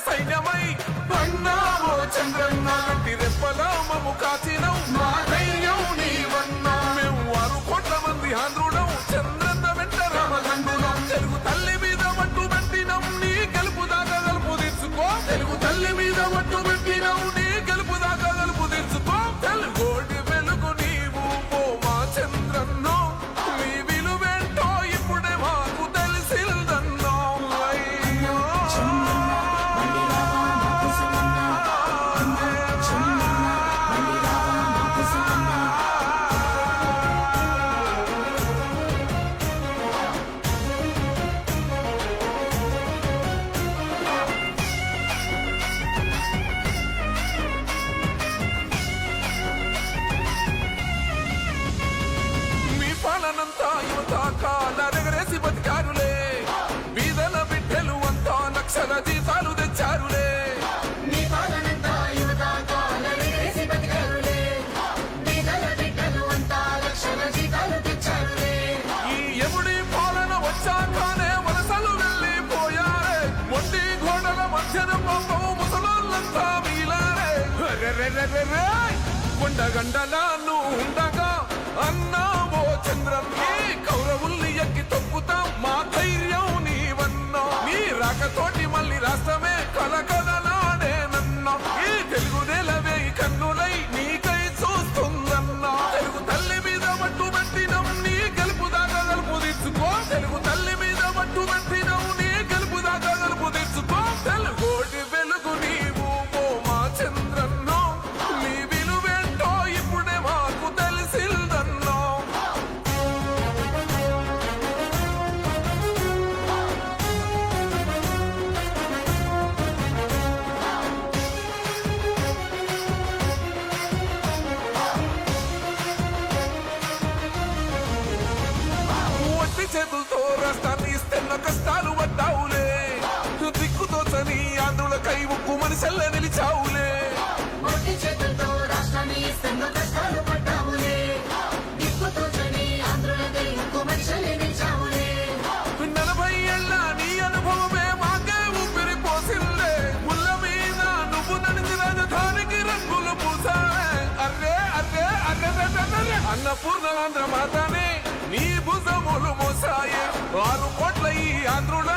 సైన్యమై అన్నావో చంద్రన్న గట్టి రెప్పలా మము కాచినవు మా ధైర్యం నీవన్నా మేము 6 కోట్ల మంది ఆంధ్రులం చంద్రన్న వెంట రామదండులం తెలుగు తల్లి మీద మట్టు పెట్టినం నీ గెలుపు దాకా గలుపు తీర్చుకో తెలుగు తల్లి మీద మట్టు పెట్టినం నీ గెలుపు దాకా గలుపు తీర్చుకో తెలుగోడి వెలుగు నీవు ఓ మా చంద్రన్నో నీ విలువేంటో ఇప్పుడే మాకు తెలిసిందన్నో అయ్యో పాలనంతా యువత కాలరెగరేసి బతికారులే బీదల బిడ్డలు అంతా లక్షల జీతాలు తెచ్చారులే ఈ ఎముడి పాలన వచ్చాకనే వలసలు వెళ్ళిపోయారే మొండి గోడల మధ్యన పాపం ముసలోళ్ళంతా మీలారే కొండగండలాను ఉండగా అన్నావో చంద్రన్ని కౌరవుల్ని ఎక్కి తొక్కుతాం మా ధైర్యం నీవన్నా నీ రాకతోటి మళ్ళీ రాష్ట్రమే కలకలలాడేనన్నా ఈ తెలుగు నేలవే కన్నులై నీకై చూస్తుందన్నా తెలుగు తల్లి మీద మట్టు పెట్టినం నీ గెలుపు దాకా గలుపు తీర్చుకో తెలుగు తల్లి మీద మట్టు పెట్టినం నీ గెలుపు దాకా గలుపు తీర్చుకో తెలుగోటి వెలుగు నీవు ఓ మా చంద్రన్నో నీ విలువేంటో ఇప్పుడే మాకు తెలిసిందన్నో ఒట్టి చేతులతో రాష్ట్రాన్ని ఇస్తున్న కష్టాలు పడ్డావులే దిక్కుతోచని ఆంధ్రులకై ఉక్కు మనిషల్ల నిలిచావులే నలభై ఏళ్ళ నీ అనుభవమే మాకే ఊపిరి పోసిందే ముళ్ళ మీద నువ్వు నడిచి రాజధానికి రంగులు పూసావే అర్రే అర్రే అర్రే అన్నపూర్ణ ఆంధ్ర మాతనే నీ భుజములు మోసాయే 6 కోట్ల ఈ ఆంధ్రుల